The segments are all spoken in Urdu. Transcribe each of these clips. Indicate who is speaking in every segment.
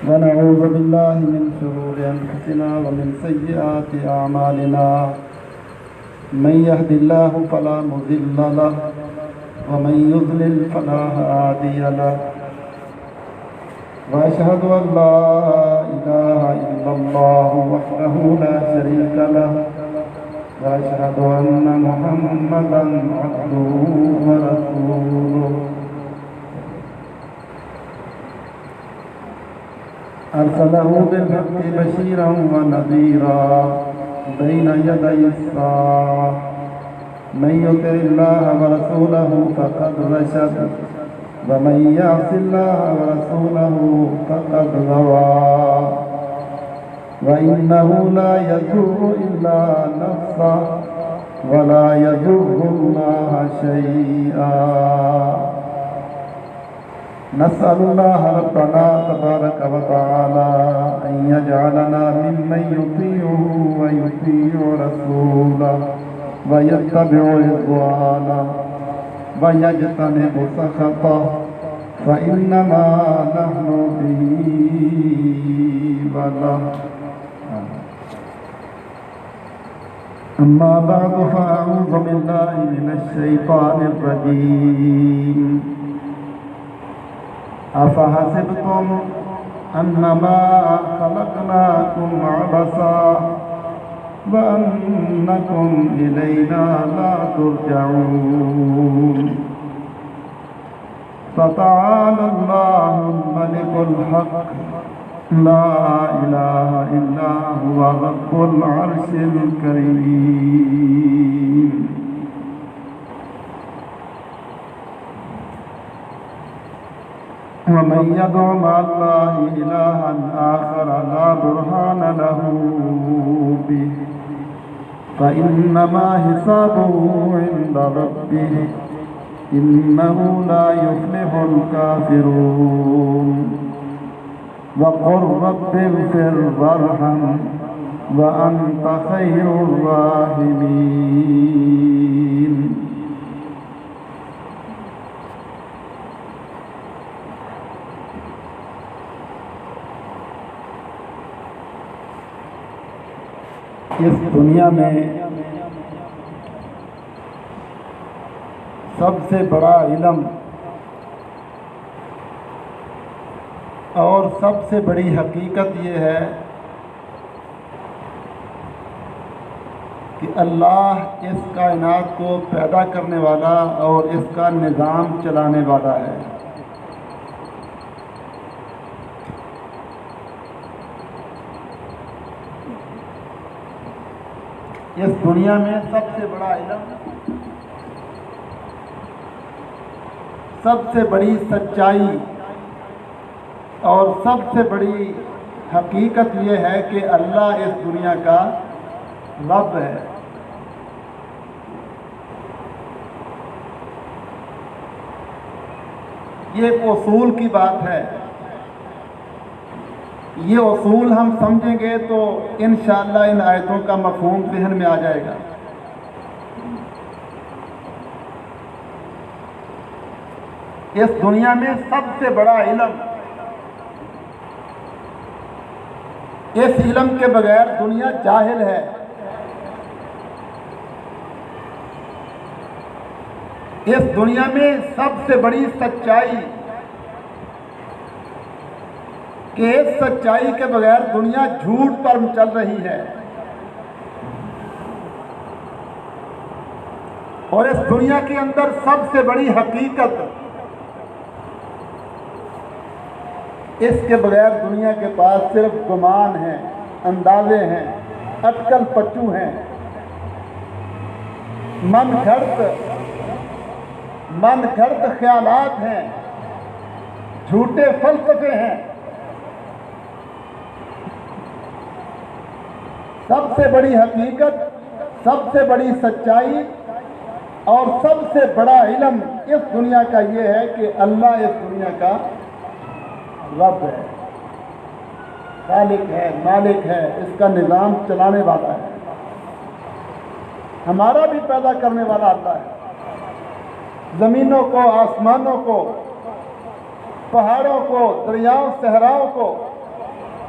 Speaker 1: ونعوذ بالله من شرور أنفسنا ومن سيئات أعمالنا من يهد الله فلا مضل له ومن يضلل فلا هادي له وأشهد أن لا إله إلا الله وحده لا شريك له وأشهد أن محمدا عبده ورسوله أرسله بالحق بشيرا ونذيرا بين يدي الساعة من يطع الله ورسوله فقد رشد ومن يعص الله ورسوله فقد غوى وإنه لا يضر إلا نفسه ولا يضر الله شيئا. نسأل الله ربنا تبارك وتعالى أن يجعلنا ممن يطيعه ويطيع رسوله ويتبع رضوانه ويجتنب سخطه فإنما نحن به وله. أما بعد فأعوذ بالله من الشيطان الرجيم. أفحسبتم أنما خلقناكم عبثا وأنكم إلينا لا ترجعون. فتعالى الله الملك الحق لا إله إلا هو رب العرش الكريم. ومن يدع مع الله إلها آخر لا برهان له به فإنما حسابه عند ربه إنه لا يفلح الكافرون. وقل رب اغفر وارحم وأنت خير الراحمين. اس دنیا میں سب سے بڑا علم اور سب سے بڑی حقیقت یہ ہے کہ اللہ اس کائنات کو پیدا کرنے والا اور اس کا نظام چلانے والا ہے. اس دنیا میں سب سے بڑا علم، سب سے بڑی سچائی اور سب سے بڑی حقیقت یہ ہے کہ اللہ اس دنیا کا رب ہے. یہ ایک اصول کی بات ہے. یہ اصول ہم سمجھیں گے تو انشاءاللہ ان آیتوں کا مفہوم ذہن میں آ جائے گا. اس دنیا میں سب سے بڑا علم، اس علم کے بغیر دنیا جاہل ہے. اس دنیا میں سب سے بڑی سچائی کہ اس سچائی کے بغیر دنیا جھوٹ پر چل رہی ہے. اور اس دنیا کے اندر سب سے بڑی حقیقت، اس کے بغیر دنیا کے پاس صرف گمان ہیں، اندازے ہیں، اٹکل پچو ہیں، من گھڑت خیالات ہیں، جھوٹے فلسفے ہیں. سب سے بڑی حقیقت، سب سے بڑی سچائی اور سب سے بڑا علم اس دنیا کا یہ ہے کہ اللہ اس دنیا کا رب ہے، خالق ہے، مالک ہے، اس کا نظام چلانے والا ہے. ہمارا بھی پیدا کرنے والا اللہ ہے. زمینوں کو، آسمانوں کو، پہاڑوں کو، دریاؤں، صحراؤں کو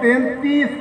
Speaker 1: 33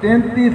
Speaker 1: 33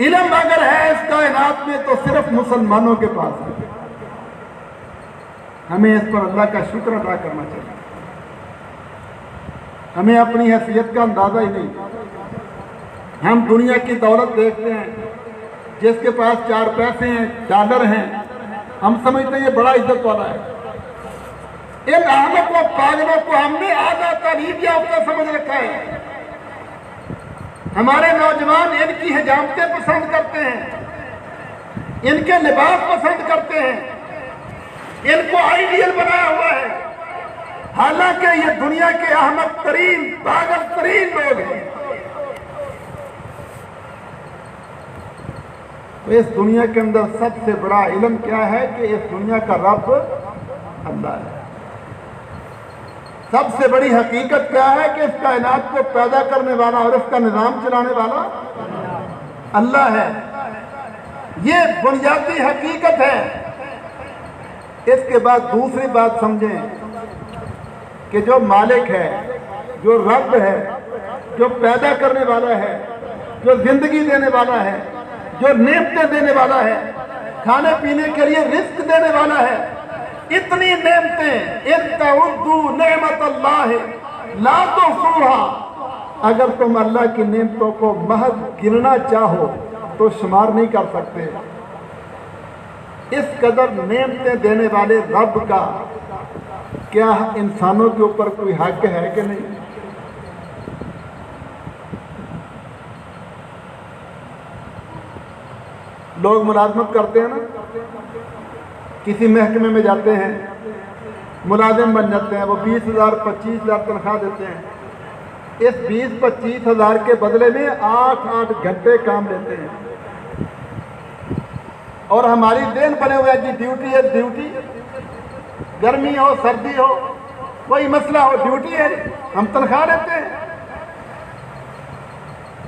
Speaker 1: علم اگر ہے اس کائنات میں تو صرف مسلمانوں کے پاس ہے. ہمیں اس پر اللہ کا شکر ادا کرنا چاہیے. ہمیں اپنی حیثیت کا اندازہ ہی نہیں. ہم دنیا کی دولت دیکھتے ہیں، جس کے پاس 4 پیسے ہیں، ڈالر ہیں، ہم سمجھتے ہیں یہ بڑا عزت والا ہے. ان احمق و پاگلوں کو ہم نے آدھا تعلیم یافتہ سمجھ رکھا ہے. ہمارے نوجوان ان کی حجامتیں پسند کرتے ہیں، ان کے لباس پسند کرتے ہیں، ان کو آئیڈیل بنایا ہوا ہے، حالانکہ یہ دنیا کے احمق ترین پاگل ترین لوگ ہیں. تو اس دنیا کے اندر سب سے بڑا علم کیا ہے کہ اس دنیا کا رب اللہ ہے. سب سے بڑی حقیقت کیا ہے کہ اس کائنات کو پیدا کرنے والا اور اس کا نظام چلانے والا اللہ ہے. یہ بنیادی حقیقت ہے. اس کے بعد دوسری بات سمجھیں کہ جو مالک ہے، جو رب ہے، جو پیدا کرنے والا ہے، جو زندگی دینے والا ہے، جو نعمتیں دینے والا ہے، کھانے پینے کے لیے رزق دینے والا ہے، اتنی نعمتیں، ان تعدوا نعمت اللہ لا تحصوها، اگر تم اللہ کی نعمتوں کو محض گننا چاہو تو شمار نہیں کر سکتے. اس قدر نعمتیں دینے والے رب کا کیا انسانوں کے اوپر کوئی حق ہے کہ نہیں؟ لوگ ملازمت کرتے ہیں نا، کسی محکمے میں جاتے ہیں، ملازم بن جاتے ہیں، وہ 20,000 25,000 تنخواہ دیتے ہیں. اس 20-25 ہزار کے بدلے میں 8-8 گھنٹے کام لیتے ہیں. اور ہماری دین بنے ہوئے جی ڈیوٹی ہے ڈیوٹی، گرمی ہو سردی ہو کوئی مسئلہ ہو ڈیوٹی ہے، ہم تنخواہ لیتے ہیں.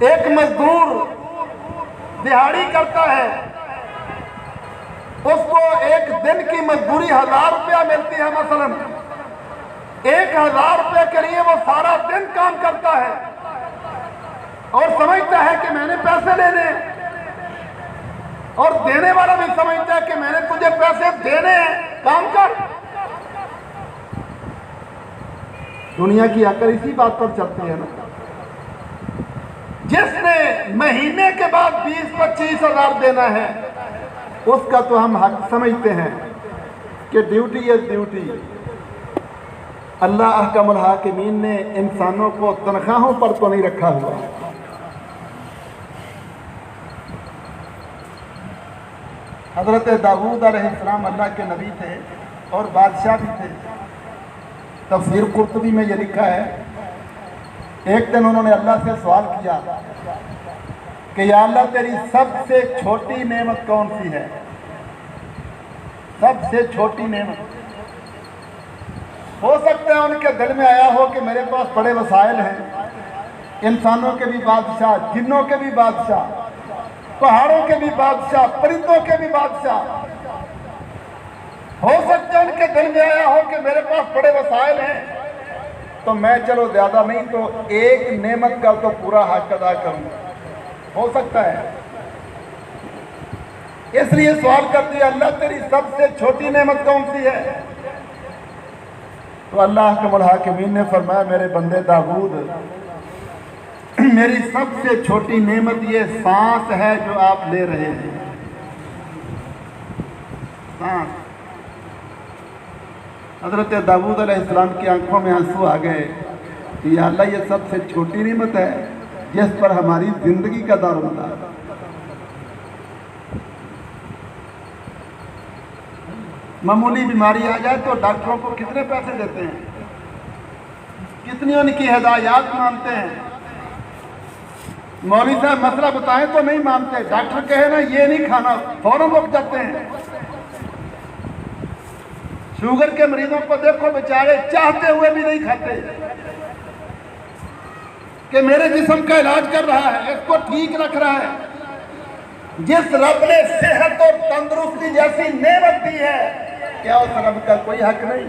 Speaker 1: ایک مزدور دہاڑی کرتا ہے، اس کو ایک دن کی مزدوری 1000 روپیہ ملتی ہے. مثلا 1000 روپے کے لیے وہ سارا دن کام کرتا ہے اور سمجھتا ہے کہ میں نے پیسے لینے ہیں، اور دینے والا بھی سمجھتا ہے کہ میں نے تجھے پیسے دینے ہیں، کام کر. دنیا کی عقل اسی بات پر چلتی ہے نا. جس نے مہینے کے بعد 20-25 ہزار دینا ہے اس کا تو ہم حق سمجھتے ہیں کہ ڈیوٹی ہے ڈیوٹی. اللہ احکم الحاکمین نے انسانوں کو تنخواہوں پر تو نہیں رکھا ہوا. حضرت داؤد علیہ السلام اللہ کے نبی تھے اور بادشاہ بھی تھے. تفسیر قرطبی میں یہ لکھا ہے، ایک دن انہوں نے اللہ سے سوال کیا کہ یا اللہ تیری سب سے چھوٹی نعمت کون سی ہے؟ سب سے چھوٹی نعمت. ہو سکتا ہے ان کے دل میں آیا ہو کہ میرے پاس بڑے وسائل ہیں، انسانوں کے بھی بادشاہ، جنوں کے بھی بادشاہ، پہاڑوں کے بھی بادشاہ، پرندوں کے بھی بادشاہ. ہو سکتا ہے ان کے دل میں آیا ہو کہ میرے پاس بڑے وسائل ہیں تو میں چلو زیادہ نہیں تو ایک نعمت کا تو پورا حق ادا کروں. ہو سکتا ہے. اس لیے سوال کر دیا اللہ تیری سب سے چھوٹی نعمت کون سی ہے؟ تو اللہ احکم الحاکمین نے فرمایا میرے بندے داؤد، میری سب سے چھوٹی نعمت یہ سانس ہے جو آپ لے رہے ہیں. سانس. حضرت داؤد علیہ السلام کی آنکھوں میں آنسو آ گئے کہ یا اللہ یہ سب سے چھوٹی نعمت ہے جس پر ہماری زندگی کا دارومدار. معمولی بیماری آ جائے تو ڈاکٹروں کو کتنے پیسے دیتے ہیں، کتنی ان کی ہدایات مانتے ہیں. مولوی صاحب مسئلہ بتائیں تو نہیں مانتے، ڈاکٹر کہے نا یہ نہیں کھانا فوراً رک جاتے ہیں. شوگر کے مریضوں کو دیکھو بیچارے چاہتے ہوئے بھی نہیں کھاتے کہ میرے جسم کا علاج کر رہا ہے، اس کو ٹھیک رکھ رہا ہے. جس رب نے صحت اور تندرستی جیسی نعمت دی ہے کیا اس رب کا کوئی حق نہیں؟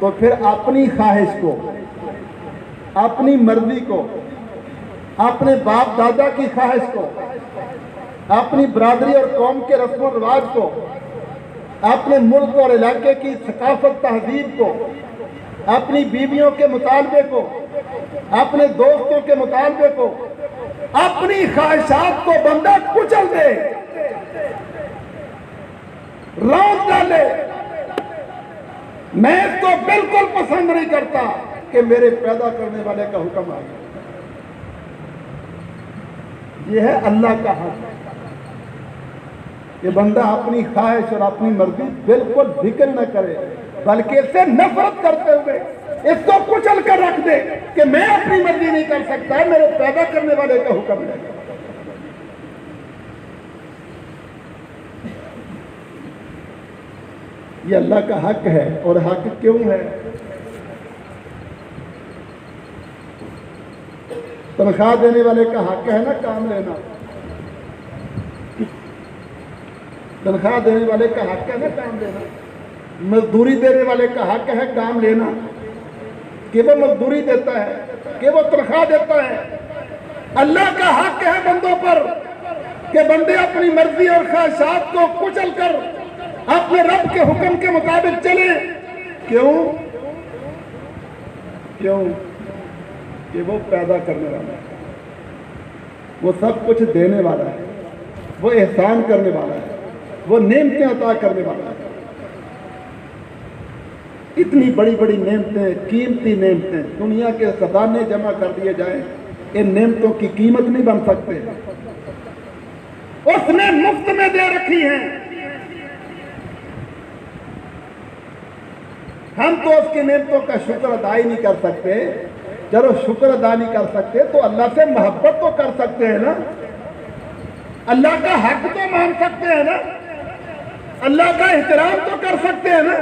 Speaker 1: تو پھر اپنی خواہش کو، اپنی مرضی کو، اپنے باپ دادا کی خواہش کو، اپنی برادری اور قوم کے رسم و رواج کو، اپنے ملک اور علاقے کی ثقافت تہذیب کو، اپنی بیویوں کے مطالبے کو، اپنے دوستوں کے مطالبے کو، اپنی خواہشات کو بندہ کچل دے، روک ڈالے۔ میں اس کو بالکل پسند نہیں کرتا کہ میرے پیدا کرنے والے کا حکم آئے۔ یہ ہے اللہ کا حق کہ بندہ اپنی خواہش اور اپنی مرضی بالکل ذکر نہ کرے، بلکہ اس سے نفرت کرتے ہوئے اس کو کچل کر رکھ دے کہ میں اپنی مرضی نہیں کر سکتا، میرے پیدا کرنے والے کا حکم ہے۔ یہ اللہ کا حق ہے، اور حق کیوں ہے؟ تنخواہ دینے والے کا حق ہے نا کام لینا، تنخواہ دینے والے کا حق ہے نا کام لینا، مزدوری دینے والے کا حق ہے کام لینا، کہ وہ مزدوری دیتا ہے، کہ وہ تنخواہ دیتا ہے۔ اللہ کا حق ہے بندوں پر کہ بندے اپنی مرضی اور خواہشات کو کچل کر اپنے رب کے حکم کے مطابق چلیں۔ کیوں؟ کہ وہ پیدا کرنے والا ہے، وہ سب کچھ دینے والا ہے، وہ احسان کرنے والا ہے، وہ نعمتیں عطا کرنے والا ہے۔ اتنی بڑی بڑی نعمتیں، قیمتی نعمتیں، دنیا کے خزانے جمع کر دیے جائیں، ان نعمتوں کی قیمت نہیں بن سکتے۔ اس نے مفت میں دے رکھی ہیں، ہم تو اس کی نعمتوں کا شکر ادا ہی نہیں کر سکتے۔ چلو شکر ادا نہیں کر سکتے تو اللہ سے محبت تو کر سکتے ہیں نا، اللہ کا حق تو مان سکتے ہیں نا، اللہ کا احترام تو کر سکتے ہیں نا۔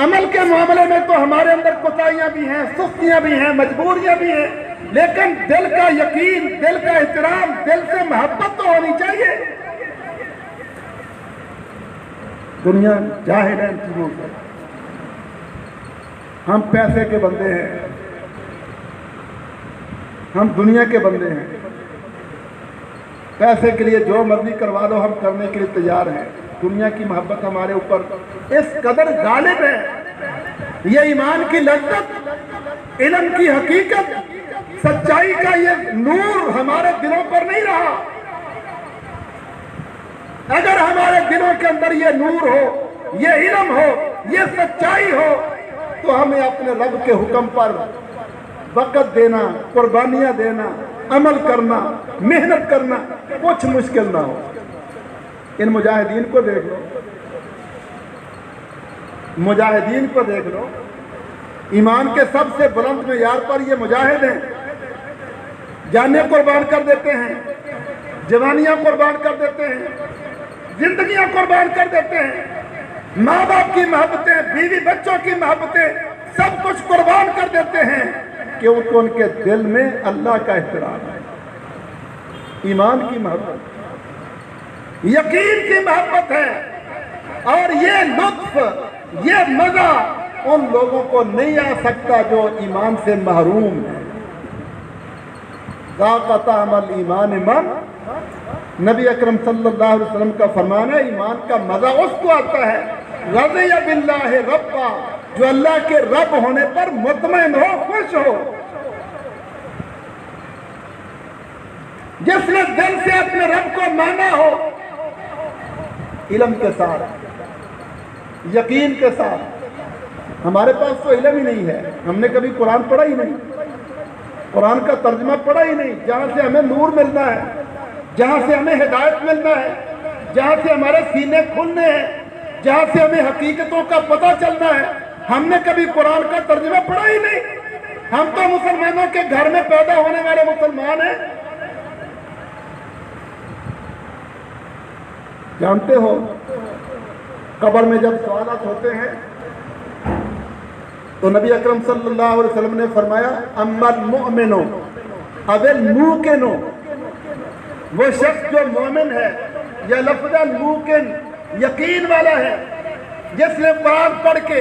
Speaker 1: عمل کے معاملے میں تو ہمارے اندر کوتاہیاں بھی ہیں، سستیاں بھی ہیں، مجبوریاں بھی ہیں، لیکن دل کا یقین، دل کا احترام، دل سے محبت تو ہونی چاہیے۔ دنیا جاہل ہے ان چیزوں سے، ہم پیسے کے بندے ہیں، ہم دنیا کے بندے ہیں، پیسے کے لیے جو مرضی کروا دو ہم کرنے کے لیے تیار ہیں۔ دنیا کی محبت ہمارے اوپر اس قدر غالب ہے، یہ ایمان کی لذت، علم کی حقیقت، سچائی کا یہ نور ہمارے دلوں پر نہیں رہا۔ اگر ہمارے دلوں کے اندر یہ نور ہو، یہ علم ہو، یہ سچائی ہو، تو ہمیں اپنے رب کے حکم پر وقت دینا، قربانیاں دینا، عمل کرنا، محنت کرنا کچھ مشکل نہ ہو۔ ان مجاہدین کو دیکھ لو، مجاہدین کو دیکھ لو، ایمان کے سب سے بلند معیار پر یہ مجاہد ہیں، جانیں قربان کر دیتے ہیں، جوانیاں قربان کر دیتے ہیں، زندگیاں قربان کر دیتے ہیں، ماں باپ کی محبتیں، بیوی بچوں کی محبتیں، سب کچھ قربان کر دیتے ہیں، کیونکہ ان کے دل میں اللہ کا احترام ہے، ایمان کی محبت، یقین کی محبت ہے۔ اور یہ لطف، یہ مزہ ان لوگوں کو نہیں آ سکتا جو ایمان سے محروم ہے۔ ذاق طعم الایمان من، نبی اکرم صلی اللہ علیہ وسلم کا فرمان ہے، ایمان کا مزہ اس کو آتا ہے رضی باللہ ربا، جو اللہ کے رب ہونے پر مطمئن ہو، خوش ہو، جس نے دل سے اپنے رب کو مانا ہو، علم کے ساتھ، یقین کے ساتھ۔ ہمارے پاس تو علم ہی نہیں ہے، ہم نے کبھی قرآن پڑھا ہی نہیں، قرآن کا ترجمہ پڑھا ہی نہیں، جہاں سے ہمیں نور ملنا ہے، جہاں سے ہمیں ہدایت ملنا ہے، جہاں سے ہمارے سینے کھلنے ہیں، جہاں سے ہمیں حقیقتوں کا پتہ چلنا ہے، ہم نے کبھی قرآن کا ترجمہ پڑھا ہی نہیں۔ ہم تو مسلمانوں کے گھر میں پیدا ہونے والے مسلمان ہیں۔ جانتے ہو قبر میں جب سوالات ہوتے ہیں تو نبی اکرم صلی اللہ علیہ وسلم نے فرمایا اما المؤمن او الموقن، وہ شخص جو مومن ہے، یا لفظ الموقن یقین والا ہے، جس نے قرآن پڑھ کے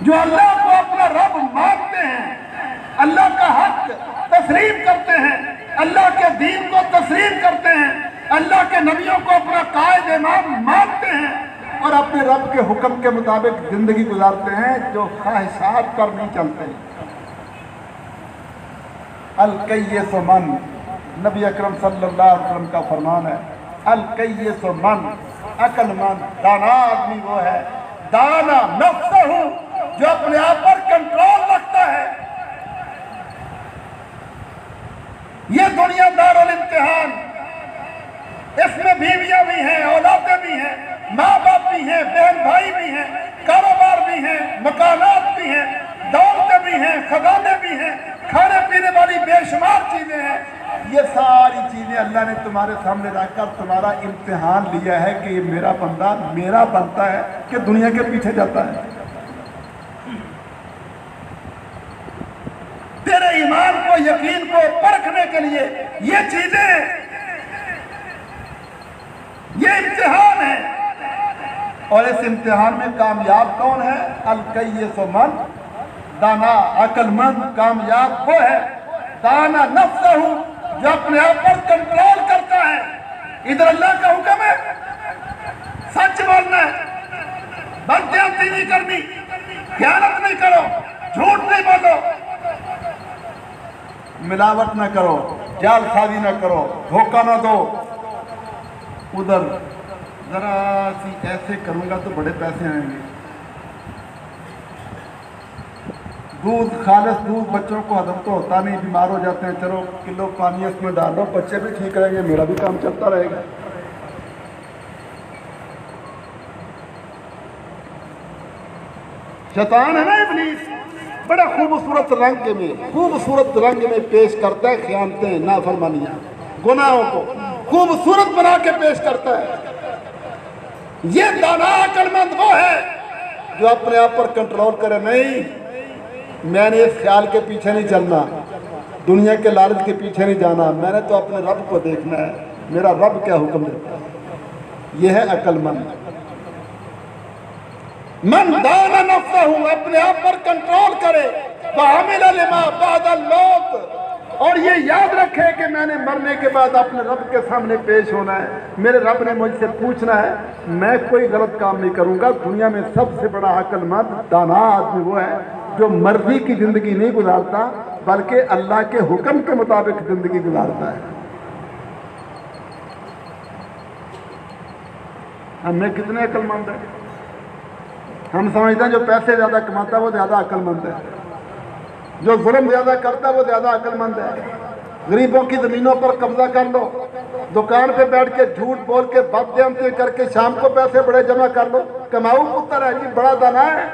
Speaker 1: جو اللہ کو اپنا رب مانتے ہیں، اللہ کا حق تسلیم کرتے ہیں، اللہ کے دین کو تسلیم کرتے ہیں، اللہ کے نبیوں کو اپنا قائد امام مانتے ہیں اور اپنے رب کے حکم کے مطابق زندگی گزارتے ہیں، جو خواہشات پر نہیں چلتے۔ الکیس من، نبی اکرم صلی اللہ علیہ وسلم کا فرمان ہے، الکیس من، عقل مند دانا آدمی وہ ہے، دانا نفسہ جو اپنے آپ پر کنٹرول رکھتا ہے۔ یہ دنیا دارالامتحان، اس میں بیویاں بھی ہیں، اولادیں بھی ہیں، ماں باپ بھی ہیں، بہن بھائی بھی ہیں، کاروبار بھی ہیں، مکانات بھی ہیں، دولتیں بھی ہیں، خزانے بھی ہیں، کھانے پینے والی بے شمار چیزیں ہیں۔ یہ ساری چیزیں اللہ نے تمہارے سامنے رکھ کر تمہارا امتحان لیا ہے کہ یہ میرا بندہ میرا بنتا ہے کہ دنیا کے پیچھے جاتا ہے۔ تیرے ایمان کو، یقین کو پرکھنے کے لیے یہ چیزیں، یہ امتحان ہے، اور اس امتحان میں کامیاب کون ہے؟ الکیس من، دانا عقل مند کامیاب وہ ہے، دانا نفسہ جو اپنے آپ پر کنٹرول کرتا ہے۔ ادھر اللہ کا حکم ہے سچ بولنا ہے، بدزیادتی نہیں کرنی، خیانت نہیں کرو، جھوٹ نہیں بولو، ملاوٹ نہ کرو، جعل سازی نہ کرو، دھوکہ نہ دو۔ ادھر ذرا سی ایسے کروں گا تو بڑے پیسے آئیں گے، دودھ خالص دودھ بچوں کو ہضم تو ہوتا نہیں، بیمار ہو جاتے ہیں، چلو کلو پانی اس میں ڈال دو، بچے بھی ٹھیک رہیں گے، میرا بھی کام چلتا رہے گا۔ شیطان ہے نا ابلیس، بڑا خوبصورت رنگ میں پیش کرتا ہے خیانتیں، نافرمانیاں، گناہوں کو خوبصورت بنا کے پیش کرتا ہے۔ یہ دانا عقل مند وہ ہے جو اپنے آپ پر کنٹرول کرے، نہیں میں نے اس خیال کے پیچھے نہیں چلنا، دنیا کے لالچ کے پیچھے نہیں جانا، میں نے تو اپنے رب کو دیکھنا ہے، میرا رب کیا حکم دیتا ہے۔ یہ ہے عقل مند۔ من دانا نفسہ، اپنے آپ پر کنٹرول کرے، وعمل لما بعد الموت، اور یہ یاد رکھے کہ میں نے مرنے کے بعد اپنے رب کے سامنے پیش ہونا ہے، میرے رب نے مجھ سے پوچھنا ہے، میں کوئی غلط کام نہیں کروں گا۔ دنیا میں سب سے بڑا عقل مند دانا آدمی وہ ہے جو مرضی کی زندگی نہیں گزارتا بلکہ اللہ کے حکم کے مطابق زندگی گزارتا ہے۔ ہم میں کتنے عقل مند ہیں؟ ہم سمجھتے ہیں جو پیسے زیادہ کماتا ہے وہ زیادہ عقل مند ہے، جو ظلم زیادہ کرتا ہے وہ زیادہ عقل مند ہے۔ غریبوں کی زمینوں پر قبضہ کر لو، دکان پہ بیٹھ کے جھوٹ بول کے بددیانتی کر کے شام کو پیسے بڑے جمع کر لو، کماؤ پتر ہے جی، بڑا دانا ہے۔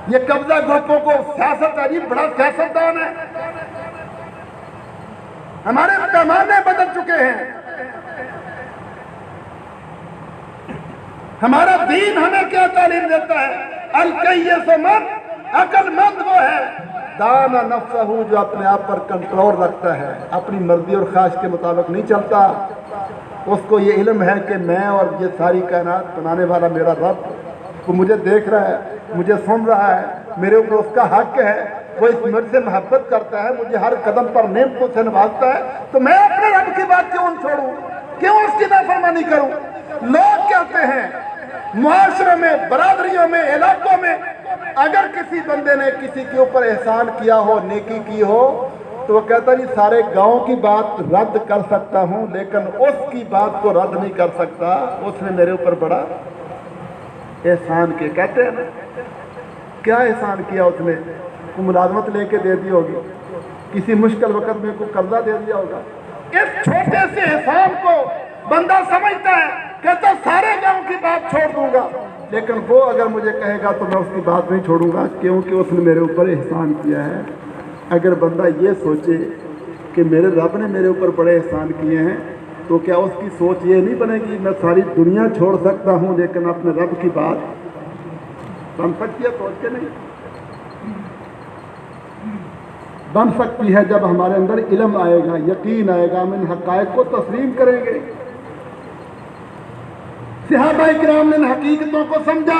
Speaker 1: یہ قبضہ گروپوں کو سیاست ہے جی، بڑا سیاستدان ہے۔ ہمارے پیمانے بدل چکے ہیں۔ ہمارا دین ہمیں کیا تعلیم دیتا ہے؟ الکیس من، عقل مند وہ ہے، دانا نفسہ جو اپنے آپ پر کنٹرول رکھتا ہے، اپنی مرضی اور خواہش کے مطابق نہیں چلتا۔ اس کو یہ علم ہے کہ میں اور یہ ساری کائنات بنانے والا میرا رب وہ مجھے دیکھ رہا ہے، مجھے سن رہا ہے، میرے اوپر اس کا حق ہے، وہ اس مجھ سے محبت کرتا ہے، مجھے ہر قدم پر نعمتوں سے نوازتا ہے، تو میں اپنے رب کی بات کیوں چھوڑوں، کیوں اس کی نافرمانی کروں؟ لوگ کہتے ہیں معاشرے میں، برادریوں میں، علاقوں میں، اگر کسی بندے نے کسی کے اوپر احسان کیا ہو، نیکی کی ہو، تو وہ کہتا ہے جی سارے گاؤں کی بات رد کر سکتا ہوں لیکن اس کی بات کو رد نہیں کر سکتا، اس نے میرے اوپر بڑا احسان کیا۔ کہتے ہیں نا، کیا احسان کیا اس نے؟ کوئی ملازمت لے کے دے دی ہوگی، کسی مشکل وقت میں کوئی قرضہ دے دیا ہوگا۔ اس چھوٹے سے احسان کو بندہ سمجھتا ہے، کہتا سارے گاؤں کی بات چھوڑ دوں گا، لیکن وہ اگر مجھے کہے گا تو میں اس کی بات نہیں چھوڑوں گا کیونکہ اس نے میرے اوپر احسان کیا ہے۔ اگر بندہ یہ سوچے کہ میرے رب نے میرے اوپر بڑے احسان کیے ہیں تو کیا اس کی سوچ یہ نہیں بنے گی میں ساری دنیا چھوڑ سکتا ہوں لیکن اپنے رب کی بات بن سکتی ہے؟ سوچ کے نہیں بن سکتی ہے۔ جب ہمارے اندر علم آئے گا، یقین آئے گا، ہم ان حقائق کو تسلیم کریں گے۔ صحابہ کرام نے ان حقیقتوں کو سمجھا،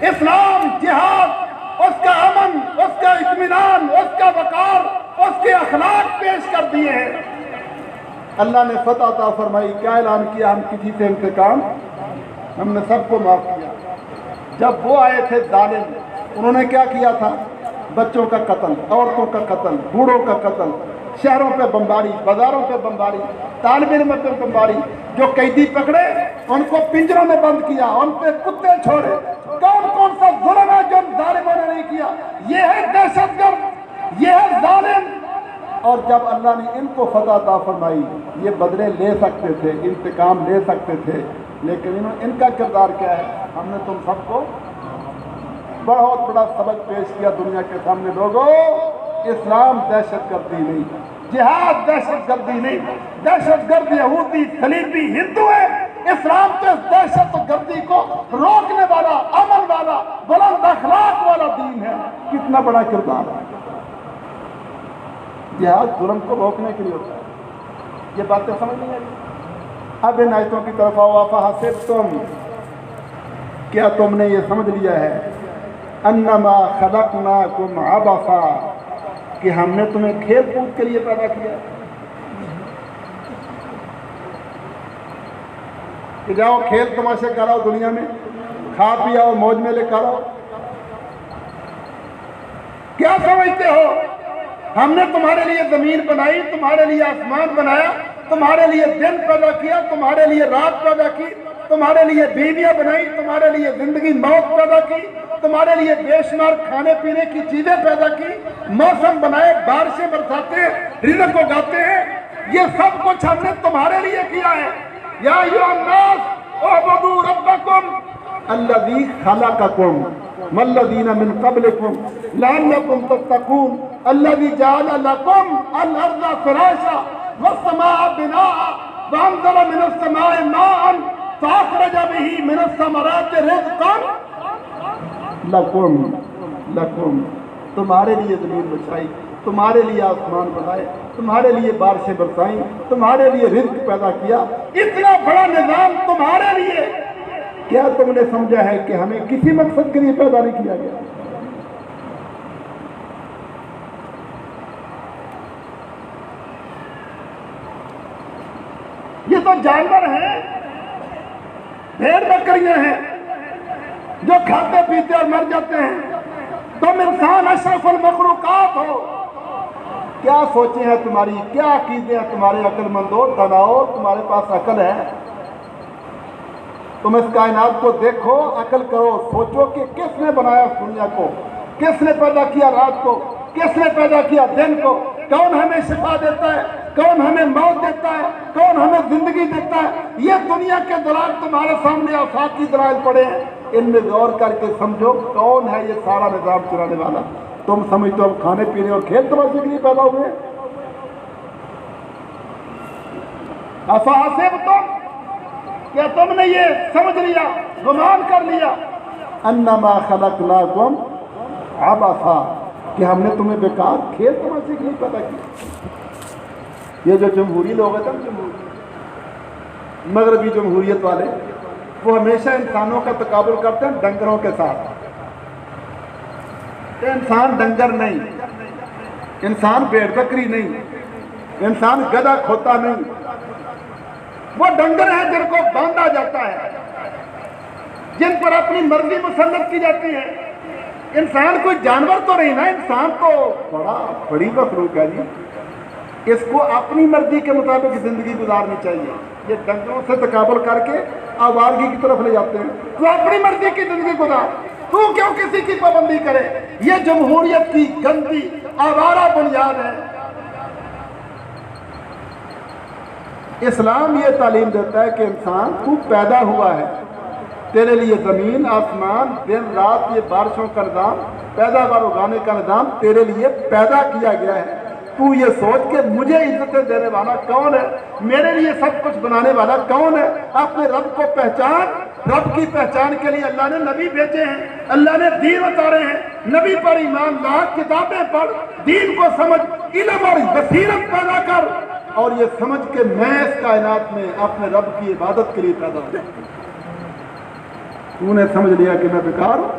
Speaker 1: اسلام جہاد اس کا امن، اس کا اطمینان، اس کا وقار، اس کے اخلاق پیش کر دیے ہیں۔ اللہ نے فتح عطا فرمائی، کیا اعلان کیا؟ ہم کسی سے انتقام، ہم نے سب کو معاف کیا۔ جب وہ آئے تھے ظالم، انہوں نے کیا کیا تھا؟ بچوں کا قتل، عورتوں کا قتل، بوڑھوں کا قتل، شہروں پہ بمباری، بازاروں پہ بمباری، طالب علم پہ بمباری، جو قیدی پکڑے ان کو پنجروں میں بند کیا، ان پہ کتے چھوڑے۔ کون کون سا ظلم ہے جو ظالموں نے نہیں کیا؟ یہ ہے دہشت گرد، یہ ہے ظالم۔ اور جب اللہ نے ان کو فتح عطا فرمائی، یہ بدلے لے سکتے تھے، انتقام لے سکتے تھے، لیکن ان کا کردار کیا ہے؟ ہم نے تم سب کو بہت بڑا سبق پیش کیا دنیا کے سامنے۔ لوگوں، اسلام دہشت گردی نہیں، جہاد دہشت گردی نہیں، دہشت گرد یہودی، صلیبی، ہندو ہے۔ اسلام تو اس دہشت گردی کو روکنے والا، امن والا، بلند اخلاق والا دین ہے۔ کتنا بڑا کردار ہے۔ جہاد ظلم کو روکنے کے لیے ہوتا ہے۔ یہ باتیں سمجھ نہیں آئی؟ اب ان آیتوں کی طرف آؤ۔ افحسبتم، کیا تم نے یہ سمجھ لیا ہے انما خلقناکم عبثا، کہ ہم نے تمہیں کھیل کود کے لیے پیدا کیا کہ جاؤ کھیل تماشے کراؤ، دنیا میں کھا پی آؤ، موج میں لے کراؤ؟ کیا سمجھتے ہو ہم نے تمہارے لیے زمین بنائی، تمہارے لیے آسمان بنایا، تمہارے لیے دن پیدا کیا، تمہارے لیے رات پیدا کی، تمہارے لیے بیویاں بنائی، تمہارے لیے زندگی موت پیدا کی، تمہارے لیے بے شمار کھانے پینے کی چیزیں پیدا کی، موسم بنائے، بارشیں برساتے ہیں، رزق اگاتے ہیں۔ یہ سب کچھ ہم نے تمہارے لیے کیا ہے۔ یا ایھا الناس اعبدوا ربکم الذی خلقکم والذین من قبلکم لعلکم تتقون الذی جعل لکم الارض فراشا والسماء بناء وانزل من السماء ماء فاخرج به من الثمرات رزقا لکم، تمہارے لیے زمین بچھائی، تمہارے لیے آسمان بنائے، تمہارے لیے بارشیں برسائیں، تمہارے لیے رزق پیدا کیا۔ اتنا بڑا نظام تمہارے لیے، کیا تم نے سمجھا ہے کہ ہمیں کسی مقصد کے لیے پیدا نہیں کیا گیا؟ یہ تو جانور ہیں، بھیڑ بکریاں ہیں جو کھاتے پیتے اور مر جاتے ہیں۔ تم انسان اشرف المخلوقات ہو۔ کیا سوچیں ہیں تمہاری، کیا عقیدے ہیں تمہارے عقل مندوں، داناؤ؟ تمہارے پاس عقل ہے؟ تم اس کائنات کو دیکھو، عقل کرو، سوچو کہ کس نے بنایا اس دنیا کو، کس نے پیدا کیا رات کو، کس نے پیدا کیا دن کو، کون ہمیں شفا دیتا ہے، کون ہمیں موت دیتا ہے، کون ہمیں زندگی دیتا ہے۔ یہ دنیا کے دلائل تمہارے سامنے آفاقی دلائل پڑے ہیں، ان میں غور کر کے سمجھو کون ہے یہ سارا نظام چلانے والا۔ تم سمجھتے ہو ہم کھانے پینے اور کھیل تماشے کے لیے پیدا ہوئے؟ افحسبتم، کیا تم نے یہ سمجھ لیا، گمان کر لیا انما خلقناکم عبثا، کہ ہم نے تمہیں بیکار کھیل تماشے کے لیے پیدا کیا؟ یہ جو جمہوری لوگ ہیں، مغربی جمہوریت والے، وہ ہمیشہ انسانوں کا تقابل کرتے ہیں ڈنگروں کے ساتھ۔ انسان ڈنگر نہیں، انسان بھیڑ بکری نہیں، انسان گدھا کھوتا نہیں، وہ ڈنگر ہیں جن کو باندھا جاتا ہے، جن پر اپنی مرضی مسلط کی جاتی ہے۔ انسان کوئی جانور تو نہیں نا، انسان تو بڑی مخلوق ہے جی، اس کو اپنی مرضی کے مطابق زندگی گزارنی چاہیے۔ یہ ڈنگروں سے تقابل کر کے آوارگی کی طرف لے جاتے ہیں۔ تو اپنی مرضی کی زندگی گزار، تو کیوں کسی کی پابندی کرے؟ یہ جمہوریت کی گندی آوارہ بنیاد ہے۔ اسلام یہ تعلیم دیتا ہے کہ انسان تو پیدا ہوا ہے، تیرے لیے زمین آسمان دن رات یہ بارشوں کا نظام، پیداوار اگانے کا نظام تیرے لیے پیدا کیا گیا ہے۔ تو یہ سوچ کہ مجھے عزتیں دینے والا کون ہے، میرے لیے سب کچھ بنانے والا کون ہے۔ اپنے رب کو پہچان۔ رب کی پہچان کے لیے اللہ نے نبی بھیجے ہیں، اللہ نے دین اتارے ہیں۔ نبی پر ایمان لا، کتابیں پڑھ، دین کو سمجھ، علم اور بصیرت پیدا کر، اور یہ سمجھ کہ میں اس کائنات میں اپنے رب کی عبادت کے لیے پیدا ہوں۔ تو نے سمجھ لیا کہ میں بیکار ہوں.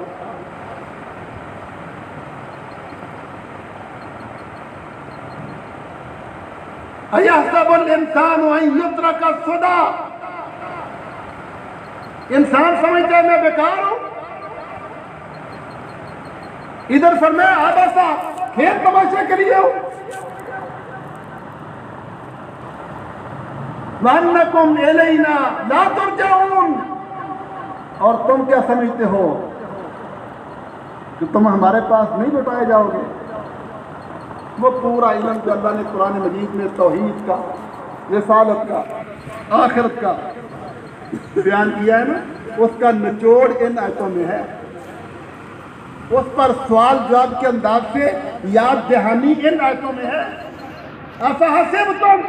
Speaker 1: اَيَحْسَبُ الْإِنسَانُ أَن يُتْرَكَ سُدًى. انسان سمجھتا ہے میں بیکار ہوں. ادھر فرمایا عَبَسَ کھیل تماشے کے لیے ہوں. وَأَنَّكُمْ إِلَيْنَا لَا تُرْجَعُونَ. اور تم کیا سمجھتے ہو کہ تم ہمارے پاس نہیں لوٹائے جاؤ گے. وہ پورا علم جو اللہ نے قرآن مجید میں توحید کا، رسالت کا، آخرت کا بیان کیا ہے نا، اس کا نچوڑ ان آیتوں میں ہے. اس پر سوال جواب کے انداز سے یاد دہانی ان آیتوں میں ہے. افحسبتم،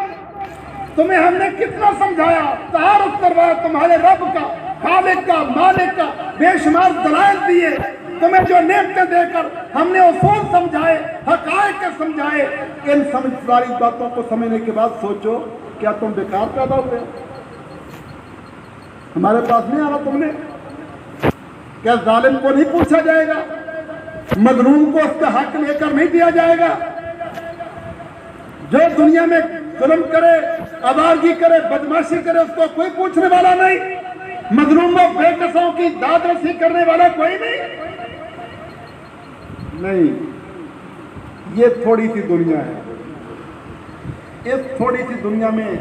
Speaker 1: تمہیں ہم نے کتنا سمجھایا، تعارف کروایا تمہارے رب کا، خالق کا، مالک کا، بے شمار دلائل دیے تمہیں، جو نعمتیں دے کر ہم نے اصول سمجھائے، حقائق سمجھائے. ان ساری باتوں کو سمجھنے کے بعد سوچو کیا تم بیکار پیدا ہوئے؟ ہمارے پاس نہیں آنا تم نے؟ کیا ظالم کو نہیں پوچھا جائے گا؟ مظلوم کو اس کا حق لے کر نہیں دیا جائے گا؟ جو دنیا میں ظلم کرے، آوارگی کرے، بدماشی کرے، اس کو کوئی پوچھنے والا نہیں. مظلوموں بے کسوں کی داد رسی کرنے والا کوئی نہیں. یہ تھوڑی سی دنیا ہے. اس تھوڑی سی دنیا میں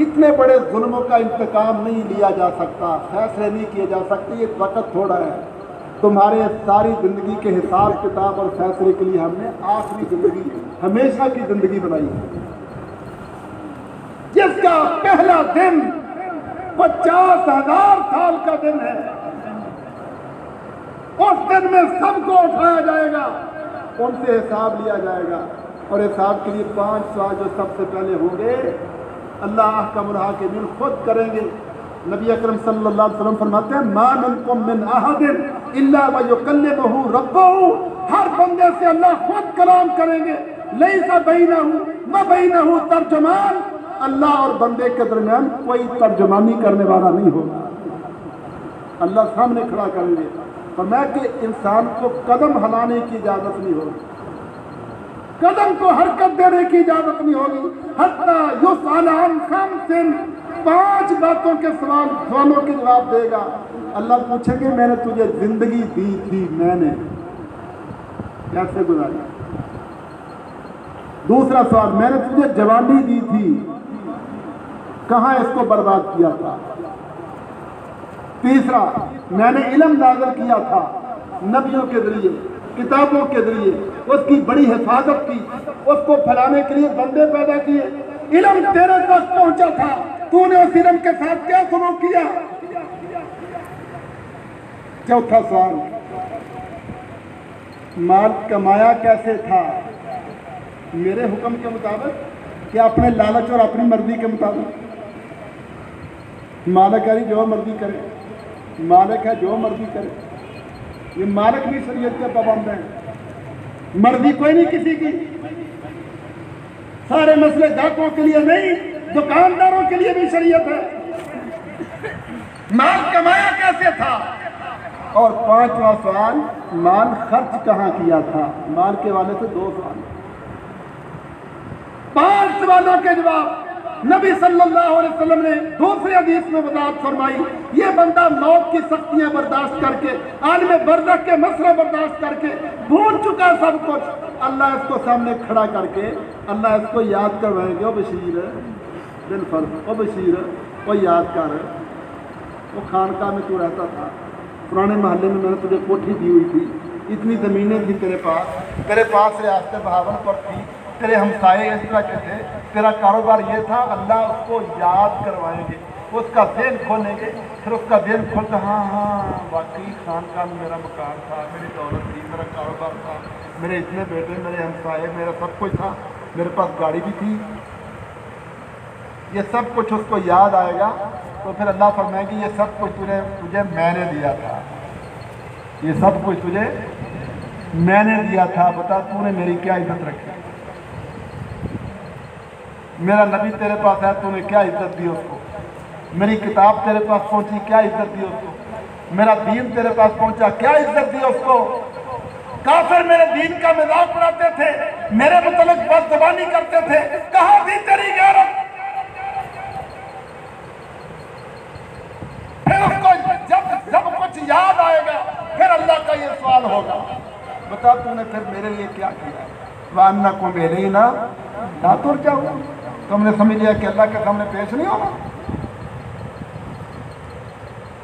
Speaker 1: اتنے بڑے ظلموں کا انتقام نہیں لیا جا سکتا، فیصلے نہیں کیے جا سکتے. یہ وقت تھوڑا ہے. تمہارے ساری زندگی کے حساب کتاب اور فیصلے کے لیے ہم نے آخری زندگی، ہمیشہ کی زندگی بنائی ہے، جس کا پہلا دن 50,000 سال کا دن ہے. اس دن میں سب کو اٹھایا جائے گا، ان سے حساب لیا جائے گا. اور حساب کے لیے 5 سوال جو سب سے پہلے ہوں گے اللہ احکم الحاکمین خود کریں گے. نبی اکرم صلی اللہ علیہ وسلم فرماتے ہیں ما منکم من احد الا ویکلمہ ربہ. ہر بندے سے اللہ خود کلام کریں گے. لیس بینہ و بینہ ترجمان. اللہ اور بندے کے درمیان کوئی ترجمانی کرنے والا نہیں ہوگا. اللہ سامنے کھڑا کریں گے. فرمایا کہ انسان کو قدم ہلانے کی اجازت نہیں ہوگی، قدم کو حرکت دینے کی اجازت نہیں ہوگی. حتیٰ یسأل عن خمس، 5 باتوں کے سوالوں کے جواب دے گا. اللہ پوچھیں گے میں نے تجھے زندگی دی تھی، میں نے کیسے گزاری؟ دوسرا سوال، میں نے تجھے جوانی دی تھی، کہاں اس کو برباد کیا تھا؟ تیسرا، میں نے علم نازل کیا تھا نبیوں کے ذریعے، کتابوں کے ذریعے، اس کی بڑی حفاظت کی، اس کو پھیلانے کے لیے بندے پیدا کیے. علم تیرے تک پہنچا تھا، تو نے اس علم کے ساتھ کیا سلوک کیا؟ چوتھا سوال، مال کمایا کیسے تھا؟ میرے حکم کے مطابق کہ اپنے لالچ اور اپنی مرضی کے مطابق؟ مالک ہے جو مرضی کرے، مالک ہے جو مرضی کرے. یہ مالک بھی شریعت کے پابند ہیں، مرضی کوئی نہیں کسی کی. سارے مسئلے گاہکوں کے لیے نہیں، دکانداروں کے لیے بھی شریعت ہے. مال کمایا کیسے تھا؟ اور 5واں سوال، مال خرچ کہاں کیا تھا؟ مال کے والے سے 2 سوال. 5 سوالوں کے جواب نبی صلی اللہ علیہ وسلم نے دوسری حدیث میں وضاحت فرمائی. یہ بندہ موت کی سختیاں برداشت کر کے، عالم برزخ کے مسئلے برداشت کر کے بھول چکا سب کچھ. اللہ اس کو سامنے کھڑا کر کے اللہ اس کو یاد کروائیں گے. او بشیر بالفرض، او بشیر، او یاد کر، وہ خانقاہ میں تو رہتا تھا، پرانے محلے میں نے تجھے کوٹھی دی ہوئی تھی، اتنی زمینیں تھی تیرے پاس ریاست بہاولپور تھی، تیرے ہمسائے اس طرح کے تھے، تیرا کاروبار یہ تھا. اللہ اس کو یاد کروائیں گے، اس کا ذہن کھولیں گے. پھر اس کا ذہن کھولتا، ہاں واقعی خانقاہ میں میرا مکان تھا، میری دولت تھی، میرا کاروبار تھا، میرے اتنے بیٹے، میرے ہمسائے، میرا سب کچھ تھا، میرے پاس گاڑی بھی تھی. یہ سب کچھ اس کو یاد آئے گا. تو پھر اللہ فرمائے گی یہ سب کچھ تجھے میں نے دیا تھا، یہ سب کچھ تجھے میں نے دیا تھا. بتا تو نے میری کیا عزت رکھی؟ میرا نبی تیرے پاس ہے، تو نے کیا عزت دی اس کو؟ میری کتاب تیرے پاس پہنچی، کیا عزت دی اس کو؟ میرا دین تیرے پاس پہنچا، کیا عزت دی اس کو؟ کافر میرے دین کا مذاق اڑاتے تھے، میرے متعلق بد زبانی کرتے تھے، کہاں تھی تیری غیرت؟ پھر اس کو جب کچھ یاد آئے گا پھر اللہ کا یہ سوال ہوگا، بتا تو نے پھر میرے لیے کیا کیا؟ وَأَنَّكُمْ إِلَيْنَا لَا تُرْجَعُونَ، تم نے سمجھ لیا کہ اللہ کے سامنے پیش نہیں ہونا؟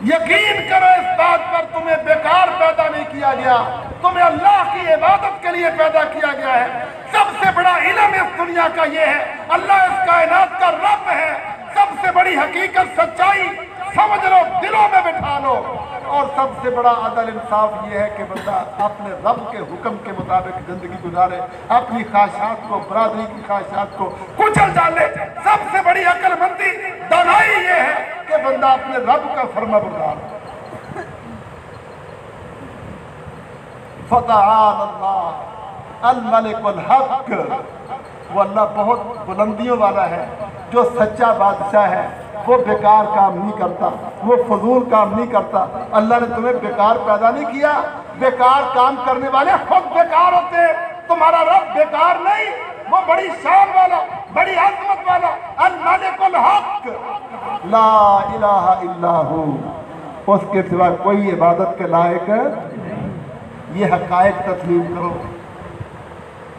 Speaker 1: یقین کرو اس بات پر، تمہیں بیکار پیدا نہیں کیا گیا، تمہیں اللہ کی عبادت کے لیے پیدا کیا گیا ہے۔ سب سے بڑا علم اس دنیا کا یہ ہے، اللہ اس کائنات کا رب ہے۔ سب سے بڑی حقیقت، سچائی سمجھ لو، دلوں میں بٹھا لو۔ اور سب سے بڑا عدل انصاف یہ ہے کہ بندہ اپنے رب کے حکم کے مطابق زندگی گزارے، اپنی خواہشات کو، برادری کی خواہشات کو کچل ڈالے۔ سب سے بڑی عقل مندی، دانائی یہ ہے کہ بندہ اپنے رب کا فرما بردار ہو۔ فتعال اللہ الملک الحق، وہ اللہ بہت بلندیوں والا ہے، جو سچا بادشاہ ہے، وہ بیکار کام نہیں کرتا، وہ فضول کام نہیں کرتا۔ اللہ نے تمہیں بیکار پیدا نہیں کیا، بیکار کام کرنے والے خود بیکار ہوتے ہیں، تمہارا رب بیکار نہیں، وہ بڑی شان والا، بڑی عظمت والا، الملک الحق لا الہ الا ہو، اس کے سوا کوئی عبادت کے لائق ہے۔ یہ حقائق تسلیم کرو،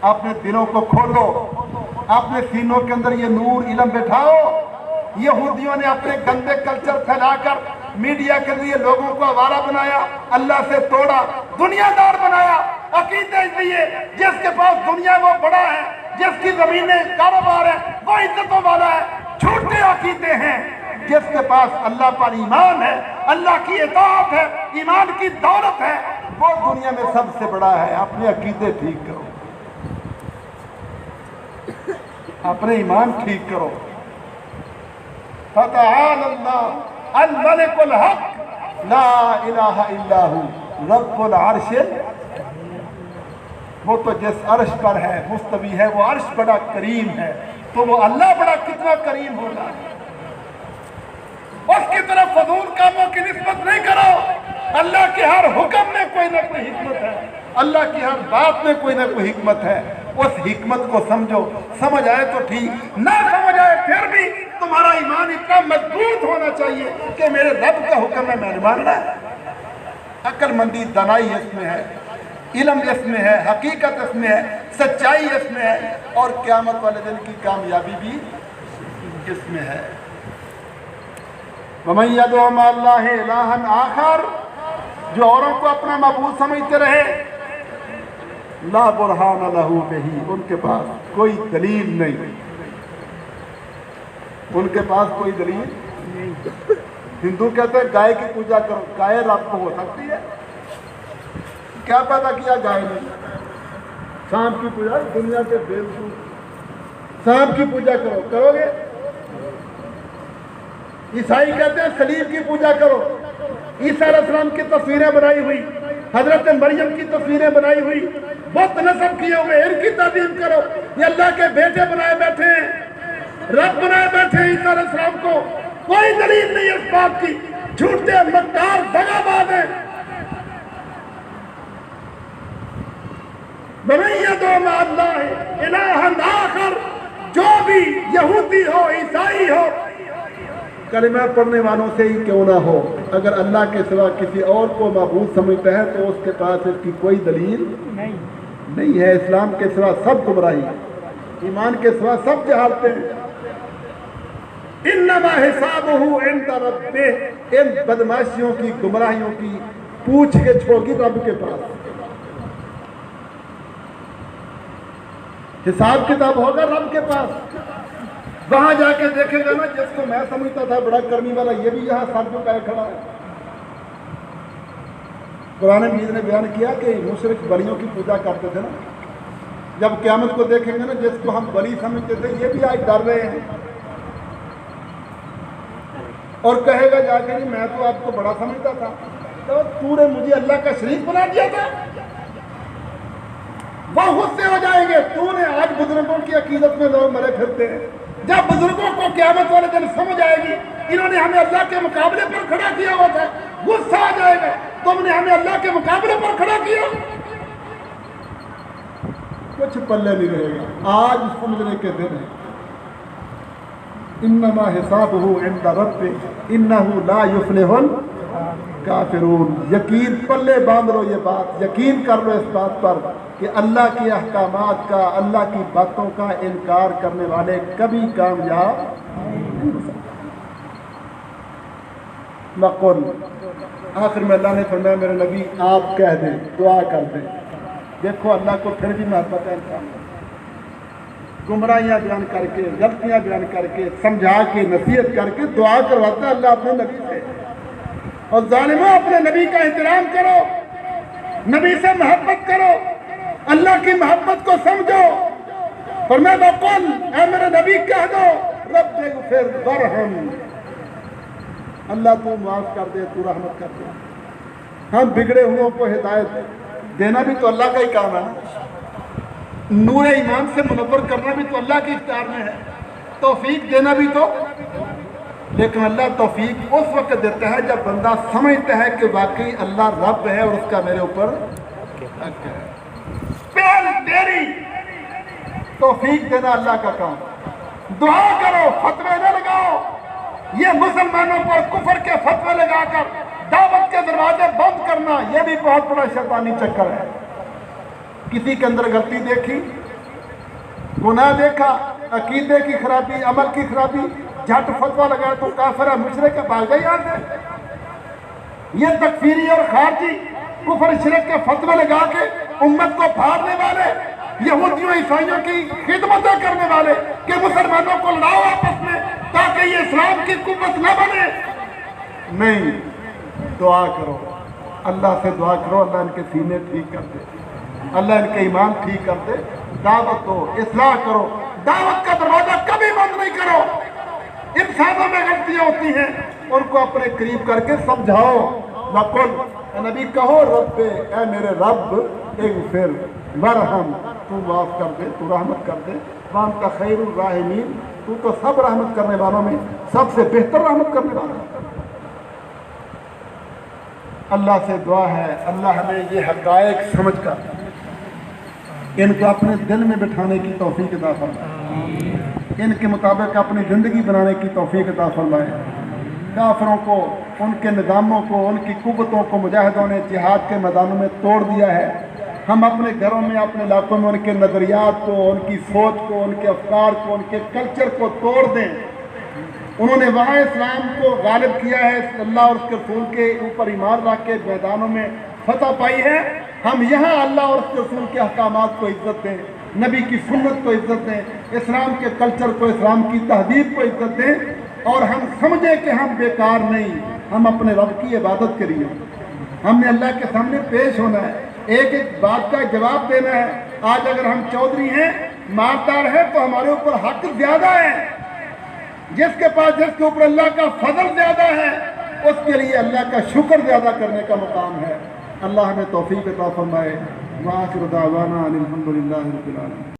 Speaker 1: اپنے دلوں کو کھولو، اپنے سینوں کے اندر یہ نور علم بٹھاؤ۔ یہودیوں نے اپنے گندے کلچر پھیلا کر میڈیا کے ذریعے لوگوں کو آوارہ بنایا، اللہ سے توڑا، دنیا دار بنایا۔ عقیدے اس لیے جس کے پاس دنیا وہ بڑا ہے، جس کی زمینیں کاروبار ہے وہ عزتوں والا ہے، جھوٹے عقیدے ہیں۔ جس کے پاس اللہ پر ایمان ہے، اللہ کی اطاعت ہے، ایمان کی دولت ہے، وہ دنیا میں سب سے بڑا ہے۔ اپنے عقیدے ٹھیک کرو، اپنے ایمان ٹھیک کرو۔ فتعال اللہ الملک الحق لا الہ الا ہو رب العرش، وہ تو جس عرش پر ہے مستوی ہے، وہ عرش بڑا کریم ہے، تو وہ اللہ بڑا کتنا کریم ہوگا۔ اس کی طرف فضول کاموں کی نسبت نہیں کرو۔ اللہ کے ہر حکم میں کوئی نہ کوئی حکمت ہے، اللہ کی ہر بات میں کوئی نہ کوئی حکمت ہے۔ اس حکمت کو سمجھو، سمجھ آئے تو ٹھیک، نہ سمجھ آئے پھر بھی تمہارا ایمان اتنا مضبوط ہونا چاہیے کہ میرے رب کا حکم ہے، میں نے ماننا ہے۔ عقل مندی، دانائی اس میں ہے، علم اس میں ہے، حقیقت اس میں ہے، سچائی اس میں ہے، اور قیامت والے دن کی کامیابی بھی اس میں ہے۔ وَمَن يَدْعُ مَعَ اللَّهِ إِلَٰهًا آخَرَ، جو اوروں کو اپنا معبود سمجھتے رہے، لا برہان لہ بہ، ان کے پاس کوئی دلیل نہیں، ان کے پاس کوئی دلیل نہیں۔ ہندو کہتے ہیں گائے کی پوجا کرو، گائے رب کو ہو سکتی ہے؟ کیا پیدا کیا گائے نے؟ سانپ کی پوجا، دنیا کے بیوقوف، سانپ کی پوجا کرو، کرو گے؟ عیسائی کہتے ہیں صلیب کی پوجا کرو، عیسیٰ علیہ السلام کی تصویریں بنائی ہوئی، حضرت مریم کی تصویریں بنائی ہوئی، بت نصب کیے ہوئے، ان کی تعظیم کرو۔ یہ اللہ کے بیٹے بنائے بیٹھے ہیں، رب بنائے بیٹھے ہیں عیسیٰ علیہ السلام کو، کوئی دلیل نہیں اس بات کی، جھوٹے مکار دغا باز ہیں۔ وَمَن يَدْعُ مَعَ اللَّهِ إِلَٰهًا آخَرَ، جو بھی یہودی ہو، عیسائی ہو، کلمہ پڑھنے والوں سے ہی کیوں نہ ہو، اگر اللہ کے سوا کسی اور کو معبود سمجھتا ہے تو اس کے پاس اس کی کوئی دلیل نہیں ہے۔ اسلام کے سوا سب گمراہی، ایمان کے سوا سب جہالتیں ہیں۔ انما حسابہ عند ربہ، ان بدماشیوں کی، گمراہیوں کی پوچھ کے چھوڑ گی رب کے پاس، حساب کتاب ہوگا رب کے پاس۔ وہاں جا کے دیکھے گا نا، جس کو میں سمجھتا تھا بڑا کرنی والا، یہ بھی یہاں سر جھکائے کھڑا ہے۔ قرآن مجید نے بیان کیا کہ مشرک بلیوں کی پوجا کرتے تھے نا، جب قیامت کو دیکھیں گے نا، جس کو ہم بلی سمجھتے تھے یہ بھی آج ڈر رہے ہیں، اور کہے گا جا کے جی میں تو آپ کو بڑا سمجھتا تھا، تو نے مجھے اللہ کا شریک بنا دیا تھا۔ وہ غصے ہو جائیں گے، تو نے آج بزرگوں کی عقیدت میں لوگ مرے پھرتے ہیں۔ جب بزرگوں کو قیامت والے دن سمجھ آئے گی انہوں نے ہمیں اللہ کے مقابلے پر کھڑا کیا ہوا تھا، غصہ آ جائے گئے, تم نے ہمیں اللہ کے مقابلے پر کھڑا کیا. کچھ پلے نہیں رہے گا. آج سمجھنے کے دن ہے. انما حسابہ عند ربہ انہ لا یفلح الکافرون. یقین پلے باندھ لو, یہ بات یقین کر لو اس بات پر کہ اللہ کے احکامات کا, اللہ کی باتوں کا انکار کرنے والے کبھی کامیاب نہیں ہو سکتے. وقل, آخر میں اللہ نے فرمایا میرے نبی آپ کہہ دیں, دعا کر دیں. دیکھو اللہ کو پھر بھی محبت ہے انسان, گمراہیاں بیان کر کے, غلطیاں بیان کر کے, سمجھا کے, نصیحت کر کے دعا کرواتا ہے اللہ اپنے نبی سے. اور ظالموں, اپنے نبی کا احترام کرو, نبی سے محبت کرو, اللہ کی محبت کو سمجھو. فرمایا وقل, اے میرے نبی کہہ دو رب اغفر وارحم, اللہ تو معاف کر دے, تو رحمت کر دے. ہم بگڑے ہوئوں کو ہدایت دینا بھی تو اللہ کا ہی کام ہے. نور ایمان سے منور کرنا بھی تو اللہ کے اختیار میں ہے. توفیق دینا بھی تو, لیکن اللہ توفیق اس وقت دیتا ہے جب بندہ سمجھتا ہے کہ واقعی اللہ رب ہے اور اس کا میرے اوپر حق ہے. پہل تیری توفیق دینا اللہ کا کام. دعا کرو, فتوے نہ لگاؤ. یہ مسلمانوں پر کفر کے فتوے لگا کر دعوت کے دروازے بند کرنا, یہ بھی بہت بڑا شیطانی چکر ہے. کسی کے اندر غلطی دیکھی, گناہ دیکھا, عقیدے کی خرابی, عمل کی خرابی, جھٹ فتویٰ لگایا تو کافر ہے, مشرک کے بھاگ گئی یہاں سے. یہ تکفیری اور خارجی کفر شرک کے فتوے لگا کے امت کو پھاڑنے والے, یہودیوں عیسائیوں کی خدمتیں کرنے والے کہ مسلمانوں کو لڑاؤ آپس میں تاکہ یہ اسلام کی قوت نہ بنے. نہیں, دعا کرو, اللہ سے دعا کرو اللہ ان کے سینے ٹھیک کر دے, اللہ ان کے ایمان ٹھیک کر دے. دعوت دو, اصلاح کرو, دعوت کا دروازہ کبھی بند نہیں کرو. انسانوں میں غلطیاں ہوتی ہیں, ان کو اپنے قریب کر کے سمجھاؤ. وقل, نبی کہو رب, اے میرے رب اغفر وارحم, تو معاف کر دے, تو رحمت کر دے. وانت خیر الراحمین, تو تو سب رحمت کرنے والوں میں سب سے بہتر رحمت کرنے والا ہے. اللہ سے دعا ہے اللہ ہمیں یہ حقائق سمجھ کر ان کو اپنے دل میں بٹھانے کی توفیق عطا فرمائے, ان کے مطابق اپنی زندگی بنانے کی توفیق عطا فرمائے. کافروں کو, ان کے نظاموں کو, ان کی قوتوں کو مجاہدوں نے جہاد کے میدانوں میں توڑ دیا ہے. ہم اپنے گھروں میں, اپنے علاقوں میں ان کے نظریات کو, ان کی سوچ کو, ان کے افکار کو, ان کے کلچر کو توڑ دیں. انہوں نے وہاں اسلام کو غالب کیا ہے, اللہ اور اس کے رسول کے اوپر ایمان رکھ کے میدانوں میں فتح پائی ہے. ہم یہاں اللہ اور اس کے رسول کے احکامات کو عزت دیں, نبی کی سنت کو عزت دیں, اسلام کے کلچر کو, اسلام کی تہذیب کو عزت دیں, اور ہم سمجھیں کہ ہم بیکار نہیں, ہم اپنے رب کی عبادت کے لیے ہم نے اللہ کے سامنے پیش ہونا ہے, ایک ایک بات کا جواب دینا ہے. آج اگر ہم چودھری ہیں, مالدار ہیں, تو ہمارے اوپر حق زیادہ ہے. جس کے پاس, جس کے اوپر اللہ کا فضل زیادہ ہے, اس کے لیے اللہ کا شکر زیادہ کرنے کا مقام ہے. اللہ ہمیں توفیق عطا فرمائے. وآخر دعوانا الحمد للہ رب العالمین.